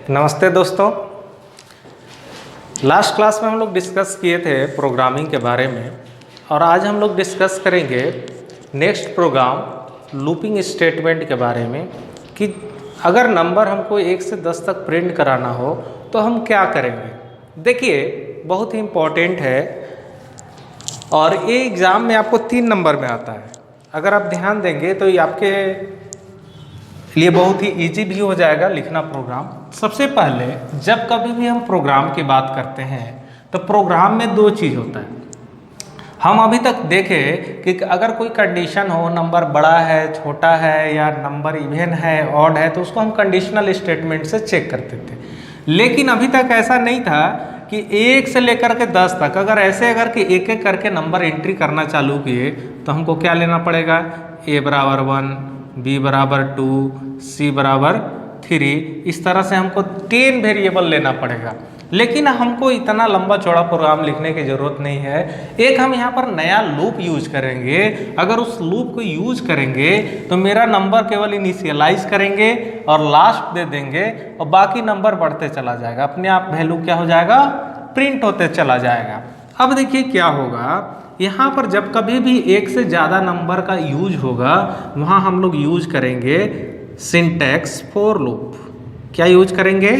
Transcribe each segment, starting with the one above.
नमस्ते दोस्तों। Last class में हम लोग डिस्कस किए थे प्रोग्रामिंग के बारे में और आज हम लोग डिस्कस करेंगे नेक्स्ट प्रोग्राम लूपिंग स्टेटमेंट के बारे में कि अगर नंबर हमको 1 से 10 तक प्रिंट कराना हो तो हम क्या करेंगे। देखिए बहुत ही इम्पोर्टेंट है और ये एग्ज़ाम में आपको 3 नंबर में आता है। अगर आप ध्यान देंगे तो ये आपके लिए बहुत ही इजी भी हो जाएगा लिखना प्रोग्राम। सबसे पहले जब कभी भी हम प्रोग्राम की बात करते हैं तो प्रोग्राम में 2 चीज़ होता है। हम अभी तक देखें कि अगर कोई कंडीशन हो, नंबर बड़ा है छोटा है या नंबर इवन है ऑड है, तो उसको हम कंडीशनल स्टेटमेंट से चेक करते थे। लेकिन अभी तक ऐसा नहीं था कि 1 से लेकर के 10 तक अगर कि एक एक करके नंबर एंट्री करना चालू किए तो हमको क्या लेना पड़ेगा, a बराबर 1, b बराबर 2, c बराबर 3, इस तरह से हमको 10 वेरिएबल लेना पड़ेगा। लेकिन हमको इतना लंबा चौड़ा प्रोग्राम लिखने की ज़रूरत नहीं है। एक हम यहाँ पर नया लूप यूज करेंगे। अगर उस लूप को यूज करेंगे तो मेरा नंबर केवल इनिशियलाइज करेंगे और लास्ट दे देंगे और बाकी नंबर बढ़ते चला जाएगा, अपने आप वैल्यू क्या हो जाएगा, प्रिंट होते चला जाएगा। अब देखिए क्या होगा, यहाँ पर जब कभी भी 1 से ज़्यादा नंबर का यूज होगा वहाँ हम लोग यूज करेंगे सिंटैक्स फॉर लूप। क्या यूज करेंगे,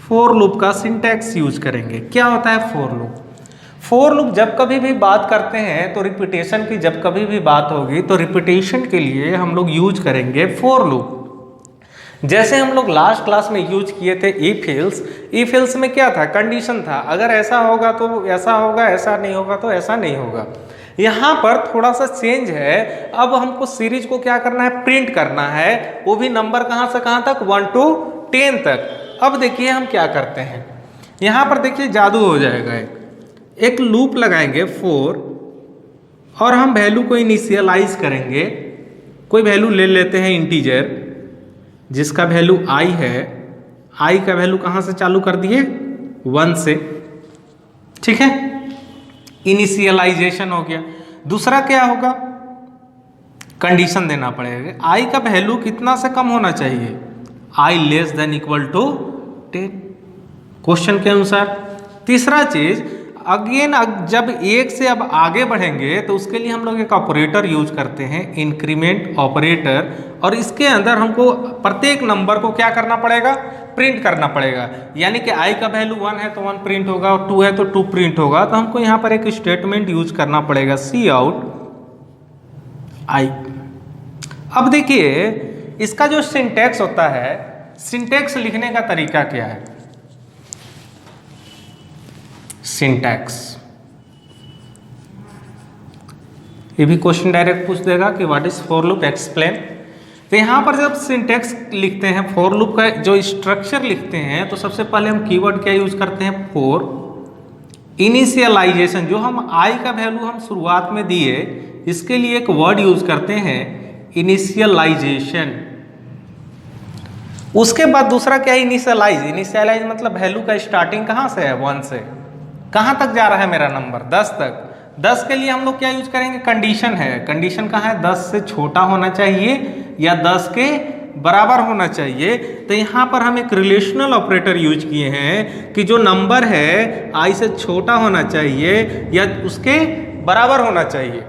फॉर लूप का सिंटैक्स यूज करेंगे। क्या होता है फॉर लूप? फॉर लूप जब कभी भी बात करते हैं तो रिपीटेशन की जब कभी भी बात होगी तो रिपीटेशन के लिए हम लोग यूज करेंगे फॉर लूप। जैसे हम लोग लास्ट क्लास में यूज किए थे इफ एल्स। इफ एल्स में क्या था, कंडीशन था, अगर ऐसा होगा तो ऐसा होगा, ऐसा नहीं होगा तो ऐसा नहीं होगा। यहाँ पर थोड़ा सा चेंज है। अब हमको सीरीज को क्या करना है, प्रिंट करना है, वो भी नंबर कहाँ से कहाँ तक, 1 to 10 तक। अब देखिए हम क्या करते हैं, यहाँ पर देखिए जादू हो जाएगा। एक लूप लगाएंगे फॉर और हम वैल्यू को इनिशियलाइज करेंगे। कोई वैल्यू ले लेते हैं इंटीजर जिसका वैल्यू i है। i का वैल्यू कहाँ से चालू कर दिए, 1 से, ठीक है, इनिशियलाइजेशन हो गया। दूसरा क्या होगा, कंडीशन देना पड़ेगा, i का वैल्यू कितना से कम होना चाहिए, i less than equal to 10 question के अनुसार। तीसरा चीज अगेन जब 1 से अब आगे बढ़ेंगे तो उसके लिए हम लोग एक ऑपरेटर यूज करते हैं, इंक्रीमेंट ऑपरेटर, और इसके अंदर हमको प्रत्येक नंबर को क्या करना पड़ेगा, प्रिंट करना पड़ेगा। यानी कि i का वैल्यू 1 है तो 1 प्रिंट होगा और 2 है तो 2 प्रिंट होगा। तो हमको यहाँ पर एक स्टेटमेंट यूज करना पड़ेगा, सी आउट i। अब देखिए इसका जो सिंटैक्स होता है, सिंटैक्स लिखने का तरीका क्या है, सिंटैक्स, ये भी क्वेश्चन डायरेक्ट पूछ देगा कि what is for loop, explain. तो यहाँ पर जब सिंटैक्स लिखते हैं, फॉर लूप का जो स्ट्रक्चर लिखते हैं, तो सबसे पहले हम कीवर्ड क्या यूज करते हैं, फॉर इनिशियलाइजेशन। जो हम i का वैल्यू हम शुरुआत में दिए, इसके लिए एक वर्ड यूज करते हैं इनिशियलाइजेशन। उसके बाद दूसरा क्या है, इनिशियलाइज। इनिशियलाइज मतलब वैल्यू का स्टार्टिंग कहाँ से है, 1 से कहाँ तक जा रहा है मेरा नंबर, 10 तक। 10 के लिए हम लोग क्या यूज करेंगे, कंडीशन है। कंडीशन कहाँ है, 10 से छोटा होना चाहिए या 10 के बराबर होना चाहिए। तो यहाँ पर हम एक रिलेशनल ऑपरेटर यूज किए हैं कि जो नंबर है i से छोटा होना चाहिए या उसके बराबर होना चाहिए।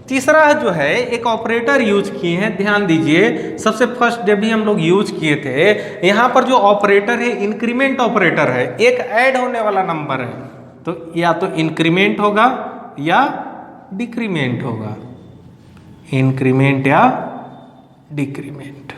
तीसरा जो है एक ऑपरेटर यूज किए हैं, ध्यान दीजिए। सबसे फर्स्ट जब भी हम लोग यूज किए थे, यहाँ पर जो ऑपरेटर है इंक्रीमेंट ऑपरेटर है, एक ऐड होने वाला नंबर है तो या तो इंक्रीमेंट होगा या डिक्रीमेंट होगा, इंक्रीमेंट या डिक्रीमेंट।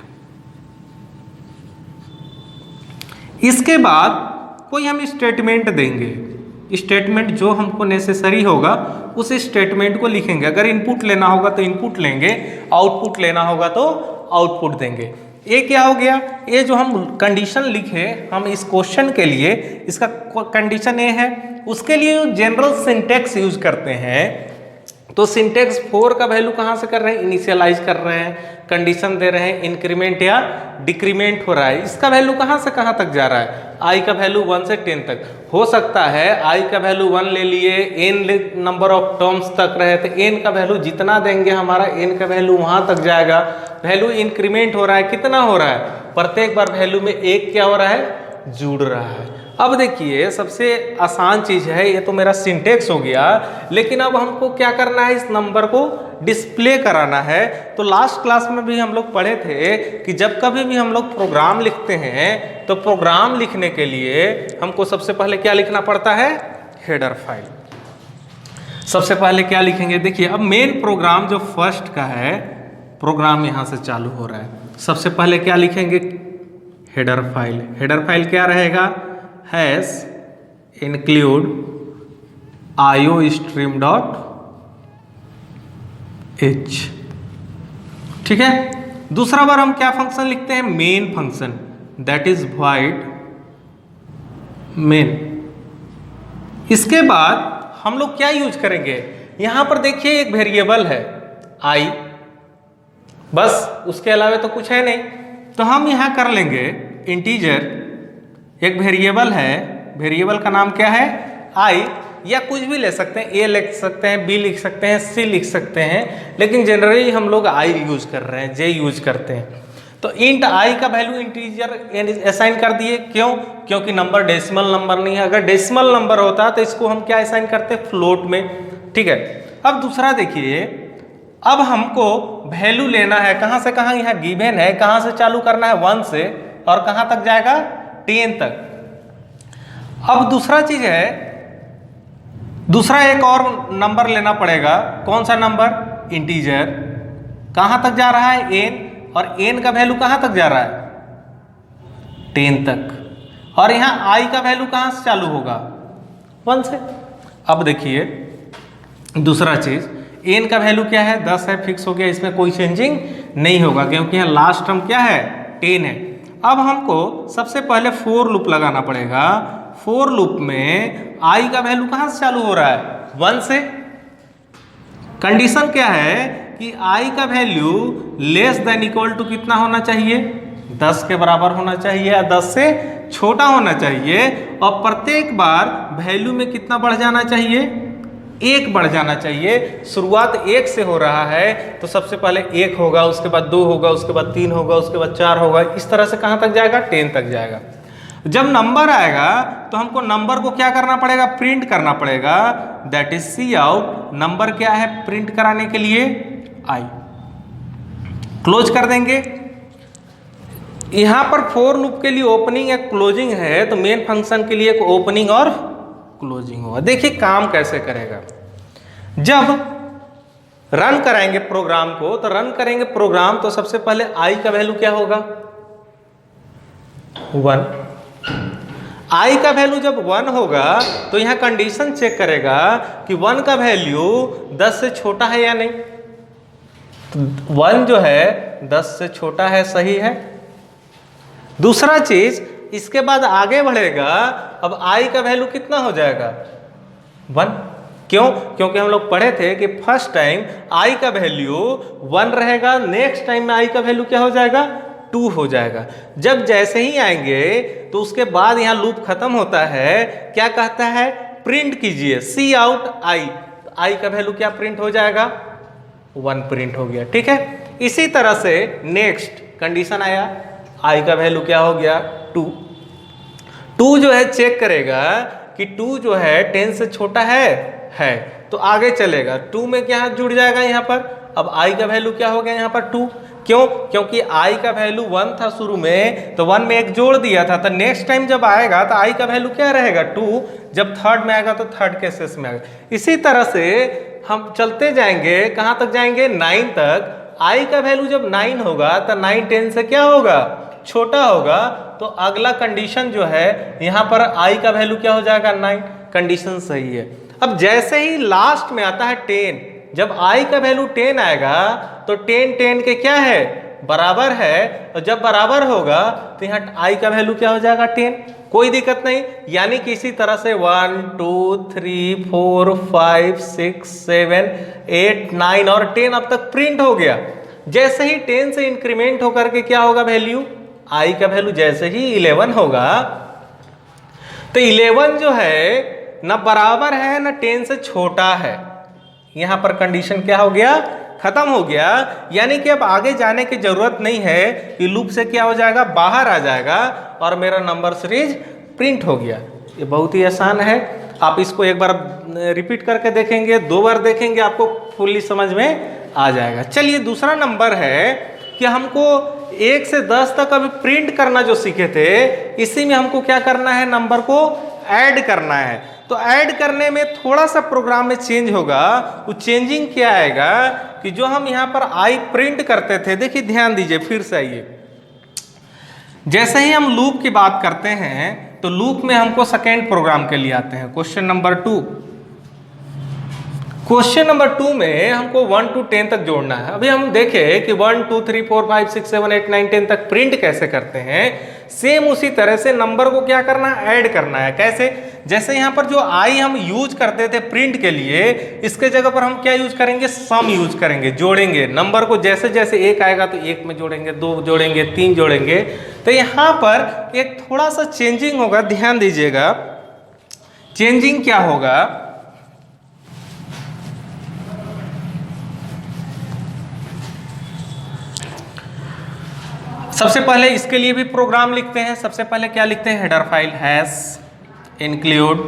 इसके बाद कोई हम स्टेटमेंट देंगे, स्टेटमेंट जो हमको नेसेसरी होगा उस स्टेटमेंट को लिखेंगे। अगर इनपुट लेना होगा तो इनपुट लेंगे, आउटपुट लेना होगा तो आउटपुट देंगे। ये क्या हो गया, ये जो हम कंडीशन लिखे हम इस क्वेश्चन के लिए, इसका कंडीशन ये है, उसके लिए जनरल सिंटैक्स यूज करते हैं। तो सिंटैक्स फॉर का वैल्यू कहाँ से कर रहे हैं, इनिशियलाइज कर रहे हैं, कंडीशन दे रहे हैं, इंक्रीमेंट या डिक्रीमेंट हो रहा है। इसका वैल्यू कहाँ से कहाँ तक जा रहा है, i का वैल्यू 1 से 10 तक। हो सकता है i का वैल्यू 1 ले लिए, n नंबर ऑफ टर्म्स तक रहे तो n का वैल्यू जितना देंगे हमारा n का वैल्यू वहाँ तक जाएगा। वैल्यू इंक्रीमेंट हो रहा है, कितना हो रहा है, प्रत्येक बार वैल्यू में एक क्या हो रहा है, जुड़ रहा है। अब देखिए सबसे आसान चीज है, ये तो मेरा सिंटेक्स हो गया, लेकिन अब हमको क्या करना है, इस नंबर को डिस्प्ले कराना है। तो लास्ट क्लास में भी हम लोग पढ़े थे कि जब कभी भी हम लोग प्रोग्राम लिखते हैं तो प्रोग्राम लिखने के लिए हमको सबसे पहले क्या लिखना पड़ता है, हेडर फाइल। सबसे पहले क्या लिखेंगे, देखिए अब मेन प्रोग्राम जो फर्स्ट का है, प्रोग्राम यहां से चालू हो रहा है। सबसे पहले क्या लिखेंगे, हेडर फाइल। हेडर फाइल क्या रहेगा, हैश इंक्लूड iostream.h। ठीक है। दूसरा बार हम क्या फंक्शन लिखते हैं, main function, that is void main. इसके बाद हम लोग क्या यूज करेंगे, यहां पर देखिए एक वेरिएबल है i, बस उसके अलावा तो कुछ है नहीं। तो हम यहां कर लेंगे इंटीजर, एक वेरिएबल है, वेरिएबल का नाम क्या है i, या कुछ भी ले सकते हैं, a लिख सकते हैं, b लिख सकते हैं, c लिख सकते हैं, लेकिन जनरली हम लोग i यूज कर रहे हैं, j यूज करते हैं। तो इंट i का वैल्यू इंटीजर असाइन कर दिए, क्यों, क्योंकि नंबर डेसिमल नंबर नहीं है। अगर डेसिमल नंबर होता तो इसको हम क्या असाइन करते, फ्लोट में। ठीक है। अब दूसरा देखिए, अब हमको वैल्यू लेना है कहां से कहां, यहाँ गिवन है, कहां से चालू करना है, 1 से, और कहां तक जाएगा, 10 तक। अब दूसरा चीज है, दूसरा एक और नंबर लेना पड़ेगा, कौन सा नंबर, इंटीजर, कहां तक जा रहा है, n, और n का वैल्यू कहां तक जा रहा है, 10 तक। और यहां i का वैल्यू कहां से चालू होगा, 1 से। अब देखिए दूसरा चीज, n का वैल्यू क्या है, 10 है, फिक्स हो गया, इसमें कोई चेंजिंग नहीं होगा, क्योंकि यहाँ लास्ट टर्म क्या है, 10 है। अब हमको सबसे पहले फोर लूप लगाना पड़ेगा। फोर लूप में i का वैल्यू कहां से चालू हो रहा है, 1 से। कंडीशन क्या है कि i का value less than equal to कितना होना चाहिए, 10 के बराबर होना चाहिए, या 10 से छोटा होना चाहिए। और प्रत्येक बार वैल्यू में कितना बढ़ जाना चाहिए, 1 बढ़ जाना चाहिए। शुरुआत 1 से हो रहा है तो सबसे पहले 1 होगा, उसके बाद 2 होगा, उसके बाद 3 होगा, उसके बाद 4 होगा, इस तरह से कहां तक जाएगा, 10 तक जाएगा। जब नंबर आएगा तो हमको नंबर को क्या करना पड़ेगा, प्रिंट करना पड़ेगा, that is C out. Number क्या है प्रिंट कराने के लिए, i। क्लोज कर देंगे। यहां पर फोर लूप के लिए ओपनिंग या क्लोजिंग है, तो मेन फंक्शन के लिए एक ओपनिंग और क्लोजिंग होगा। देखिए काम कैसे करेगा, जब रन कराएंगे प्रोग्राम को, तो रन करेंगे प्रोग्राम, तो सबसे पहले i का वैल्यू क्या होगा, 1। i का वैल्यू जब 1 होगा तो यहां कंडीशन चेक करेगा कि 1 का वैल्यू 10 से छोटा है या नहीं। तो 1 जो है 10 से छोटा है, सही है। दूसरा चीज, इसके बाद आगे बढ़ेगा, अब i का वैल्यू कितना हो जाएगा, 1। क्यों, क्योंकि हम लोग पढ़े थे कि फर्स्ट टाइम i का वैल्यू 1 रहेगा, नेक्स्ट टाइम में i का वैल्यू क्या हो जाएगा, 2 हो जाएगा। जब जैसे ही आएंगे तो उसके बाद यहाँ लूप खत्म होता है, क्या कहता है, प्रिंट कीजिए सी आउट i। i का वैल्यू क्या प्रिंट हो जाएगा, 1 प्रिंट हो गया। ठीक है। इसी तरह से नेक्स्ट कंडीशन आया, i का वैल्यू क्या हो गया, 2। 2 जो है चेक करेगा कि 2 जो है 10 से छोटा है, तो आगे चलेगा, 2 में क्या जुड़ जाएगा यहाँ पर। अब i का वैल्यू क्या हो गया यहाँ पर, 2। क्यों, क्योंकि i का वैल्यू 1 था शुरू में, तो 1 में एक जोड़ दिया था, तो नेक्स्ट टाइम जब आएगा तो i का वैल्यू क्या रहेगा, 2। जब थर्ड में आएगा तो थर्ड के शेष में आएगा। इसी तरह से हम चलते जाएंगे, कहां तक जाएंगे, 9 तक। i का वैल्यू जब 9 होगा तो 9 10 से क्या होगा, छोटा होगा। तो अगला कंडीशन जो है यहाँ पर i का वैल्यू क्या हो जाएगा, 9। कंडीशन सही है। अब जैसे ही लास्ट में आता है 10, जब i का वैल्यू 10 आएगा तो 10 10 के क्या है, बराबर है। और जब बराबर होगा तो यहाँ i का वैल्यू क्या हो जाएगा, 10। कोई दिक्कत नहीं, यानी कि इसी तरह से 1 2 3 4 5 6 7 8 9 और 10 अब तक प्रिंट हो गया। जैसे ही 10 से इंक्रीमेंट होकर के क्या होगा वैल्यू, i का वैल्यू जैसे ही 11 होगा, तो 11 जो है ना बराबर है ना 10 से छोटा है। यहां पर कंडीशन क्या हो गया, खत्म हो गया, यानी कि अब आगे जाने की जरूरत नहीं है, ये लूप से क्या हो जाएगा, बाहर आ जाएगा और मेरा नंबर सीरीज प्रिंट हो गया। ये बहुत ही आसान है, आप इसको एक बार रिपीट करके देखेंगे, 2 बार देखेंगे, आपको फुल्ली समझ में आ जाएगा। चलिए दूसरा नंबर है कि हमको 1 से 10 तक अभी प्रिंट करना जो सीखे थे, इसी में हमको क्या करना है, नंबर को ऐड करना है। तो ऐड करने में थोड़ा सा प्रोग्राम में चेंज होगा। वो चेंजिंग क्या आएगा कि जो हम यहाँ पर आई प्रिंट करते थे, देखिए ध्यान दीजिए, फिर से आइए, जैसे ही हम लूप की बात करते हैं तो लूप में हमको सेकेंड प्रोग्राम के लिए आते हैं, क्वेश्चन नंबर 2। क्वेश्चन नंबर 2 में हमको 1 to 10 तक जोड़ना है। अभी हम देखें कि 1 2 3 4 5 6 7 8 9 10 तक प्रिंट कैसे करते हैं। सेम उसी तरह से नंबर को क्या करना है, ऐड करना है। कैसे, जैसे यहाँ पर जो आई हम यूज करते थे प्रिंट के लिए, इसके जगह पर हम क्या यूज करेंगे, सम यूज करेंगे, जोड़ेंगे नंबर को। जैसे जैसे 1 आएगा तो 1 में जोड़ेंगे, 2 जोड़ेंगे, 3 जोड़ेंगे। तो यहाँ पर एक थोड़ा सा चेंजिंग होगा, ध्यान दीजिएगा। चेंजिंग क्या होगा, सबसे पहले इसके लिए भी प्रोग्राम लिखते हैं। सबसे पहले क्या लिखते हैं, header file hash include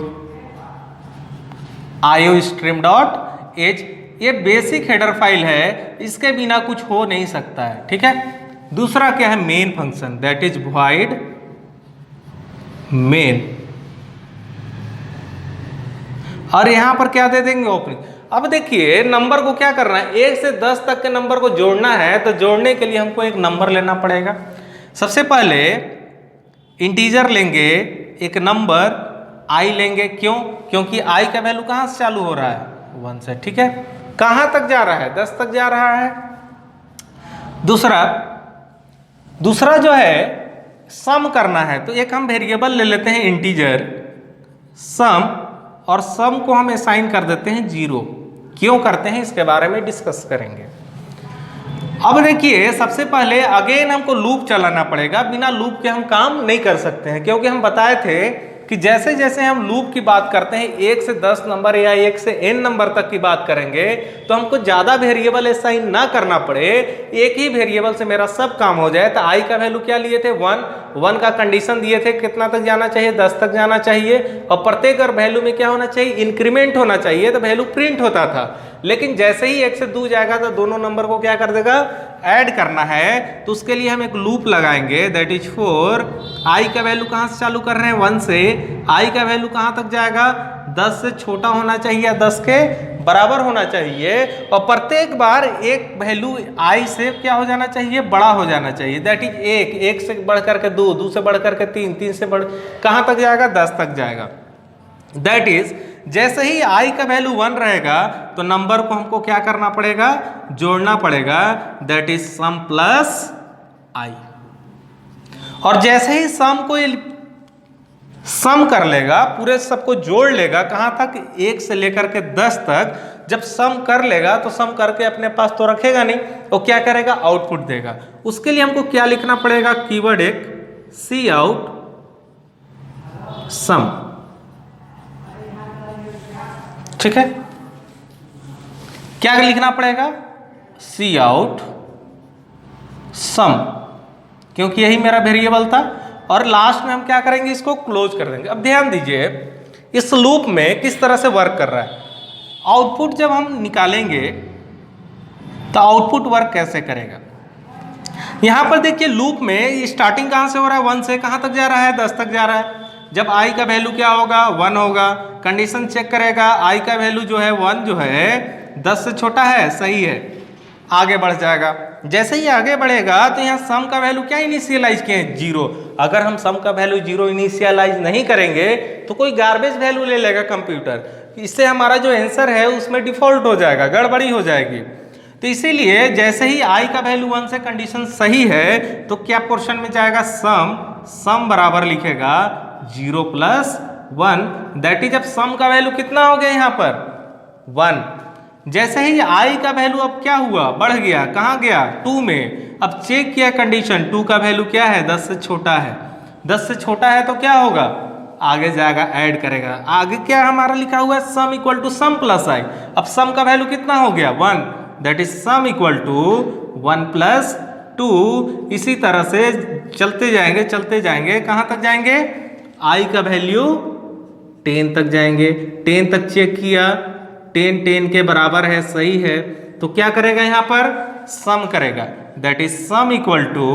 iostream.h। ये बेसिक हेडर फाइल है, इसके बिना कुछ हो नहीं सकता है, ठीक है। दूसरा क्या है, main function, that is void main. और यहां पर क्या दे देंगे, ओपनिंग। अब देखिए नंबर को क्या करना है, 1 से 10 तक के नंबर को जोड़ना है। तो जोड़ने के लिए हमको एक नंबर लेना पड़ेगा। सबसे पहले इंटीजर लेंगे, एक नंबर i लेंगे। क्यों, क्योंकि i का वैल्यू कहाँ से चालू हो रहा है, 1 से, ठीक है। कहाँ तक जा रहा है, 10 तक जा रहा है। दूसरा जो है सम करना है, तो एक हम वेरिएबल ले लेते हैं इंटीजर सम, और सम को हम असाइन कर देते हैं 0। क्यों करते हैं इसके बारे में डिस्कस करेंगे। अब देखिए सबसे पहले अगेन हमको लूप चलाना पड़ेगा। बिना लूप के हम काम नहीं कर सकते हैं, क्योंकि हम बताए थे कि जैसे जैसे हम लूप की बात करते हैं, 1 से 10 नंबर या 1 से n नंबर तक की बात करेंगे, तो हमको ज़्यादा वेरिएबल असाइन ना करना पड़े, एक ही वेरिएबल से मेरा सब काम हो जाए। तो i का वैल्यू क्या लिए थे, 1 का कंडीशन दिए थे, कितना तक जाना चाहिए, 10 तक जाना चाहिए। और प्रत्येक वैल्यू में क्या होना चाहिए, इंक्रीमेंट होना चाहिए, तो वैल्यू प्रिंट होता था। लेकिन जैसे ही 1 से 2 जाएगा तो दोनों नंबर को क्या कर देगा, ऐड करना है। तो उसके लिए हम एक लूप लगाएंगे, दैट इज फॉर i का वैल्यू कहाँ से चालू कर रहे हैं, 1 से। i का वैल्यू कहाँ तक जाएगा, 10 से छोटा होना चाहिए या 10 के बराबर होना चाहिए। और प्रत्येक बार एक वैल्यू i से क्या हो जाना चाहिए, बड़ा हो जाना चाहिए। दैट इज 1 से बढ़ करके 2 से बढ़ करके 3 से बढ़ कहाँ तक जाएगा, 10 तक जाएगा। दैट इज जैसे ही i का वैल्यू 1 रहेगा तो नंबर को हमको क्या करना पड़ेगा, जोड़ना पड़ेगा। That is sum plus i। और जैसे ही सम को सम कर लेगा, पूरे सबको जोड़ लेगा, कहाँ तक, 1 से लेकर के 10 तक। जब सम कर लेगा तो सम करके अपने पास तो रखेगा नहीं, वो क्या करेगा, आउटपुट देगा। उसके लिए हमको क्या लिखना पड़ेगा, कीवर्ड एक सी आउट सम, ठीक है। क्या लिखना पड़ेगा, सी आउट सम, क्योंकि यही मेरा वेरिएबल था। और लास्ट में हम क्या करेंगे, इसको क्लोज कर देंगे। अब ध्यान दीजिए इस लूप में किस तरह से वर्क कर रहा है। आउटपुट जब हम निकालेंगे तो आउटपुट वर्क कैसे करेगा। यहां पर देखिए लूप में स्टार्टिंग कहां से हो रहा है, 1 से कहां तक जा रहा है, 10 तक जा रहा है। जब i का वैल्यू क्या होगा, 1 होगा, कंडीशन चेक करेगा, i का वैल्यू जो है 1 जो है 10 से छोटा है, सही है, आगे बढ़ जाएगा। जैसे ही आगे बढ़ेगा तो यहाँ सम का वैल्यू क्या इनिशियलाइज किए हैं, 0। अगर हम सम का वैल्यू 0 इनिशियलाइज नहीं करेंगे तो कोई गार्बेज वैल्यू ले लेगा कंप्यूटर, इससे हमारा जो आंसर है उसमें डिफॉल्ट हो जाएगा, गड़बड़ी हो जाएगी। तो इसीलिए जैसे ही i का वैल्यू 1 से कंडीशन सही है तो क्या पोर्शन में जाएगा, सम बराबर लिखेगा 0 प्लस 1। दैट इज अब सम का वैल्यू कितना हो गया यहाँ पर, 1। जैसे ही i का वैल्यू अब क्या हुआ, बढ़ गया, कहाँ गया, 2 में। अब चेक किया कंडीशन, 2 का वैल्यू क्या है, 10 से छोटा है। 10 से छोटा है तो क्या होगा, आगे जाएगा, ऐड करेगा। आगे क्या हमारा लिखा हुआ है, sum equal to sum plus i। अब सम का वैल्यू कितना हो गया, 1। That is sum equal to 1 plus 2। इसी तरह से चलते जाएंगे कहाँ तक जाएंगे, आई का वैल्यू 10 तक जाएंगे। 10 तक चेक किया, 10 के बराबर है, सही है। तो क्या करेगा यहाँ पर, सम करेगा, that is sum equal to,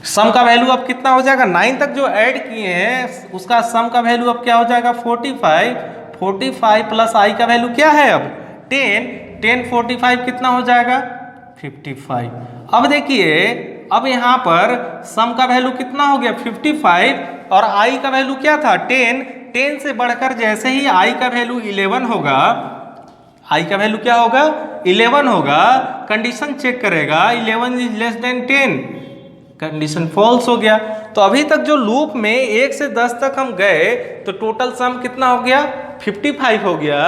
sum का वैल्यू अब कितना हो जाएगा, 9 तक जो ऐड किए हैं उसका सम का वैल्यू अब क्या हो जाएगा 45। 45 प्लस आई का वैल्यू क्या है अब 10 45 कितना हो जाएगा 55। अब देखिए, अब यहाँ पर सम का वैल्यू कितना हो गया 55 और आई का वैल्यू क्या था 10 से बढ़कर जैसे ही आई का वैल्यू 11 होगा, आई का वैल्यू क्या होगा 11 होगा, कंडीशन चेक करेगा 11 is less than 10, condition false हो गया। तो अभी तक जो लूप में 1 से 10 तक हम गए तो टोटल सम कितना हो गया 55 हो गया।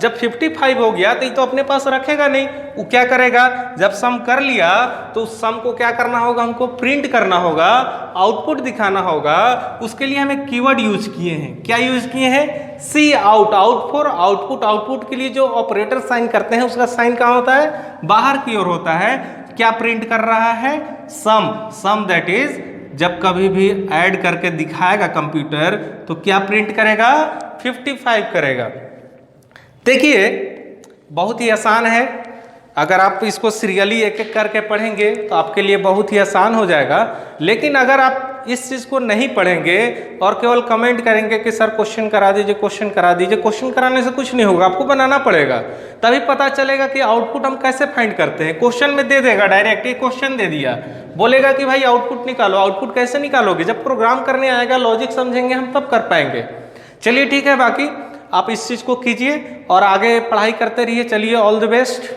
जब 55 हो गया तो ये तो अपने पास रखेगा नहीं, वो क्या करेगा, जब सम कर लिया तो उस सम को क्या करना होगा, हमको प्रिंट करना होगा, आउटपुट दिखाना होगा। उसके लिए हम एक कीवर्ड यूज किए हैं, क्या यूज किए हैं, cout, out for output. Output के लिए जो ऑपरेटर साइन करते हैं उसका साइन कहाँ होता है, बाहर की ओर होता है। क्या प्रिंट कर रहा है, सम दैट इज जब कभी भी ऐड करके दिखाएगा कंप्यूटर तो क्या प्रिंट करेगा 55 करेगा। देखिए बहुत ही आसान है, अगर आप इसको सीरियली एक एक करके पढ़ेंगे तो आपके लिए बहुत ही आसान हो जाएगा। लेकिन अगर आप इस चीज़ को नहीं पढ़ेंगे और केवल कमेंट करेंगे कि सर क्वेश्चन करा दीजिए, क्वेश्चन करा दीजिए, क्वेश्चन कराने से कुछ नहीं होगा, आपको बनाना पड़ेगा, तभी पता चलेगा कि आउटपुट हम कैसे फाइंड करते हैं। क्वेश्चन में दे देगा डायरेक्ट, ये क्वेश्चन दे दिया, बोलेगा कि भाई आउटपुट निकालो। आउटपुट कैसे निकालोगे, जब प्रोग्राम करने आएगा, लॉजिक समझेंगे हम तब कर पाएंगे। चलिए ठीक है, बाकी आप इस चीज़ को कीजिए और आगे पढ़ाई करते रहिए। चलिए, ऑल द बेस्ट।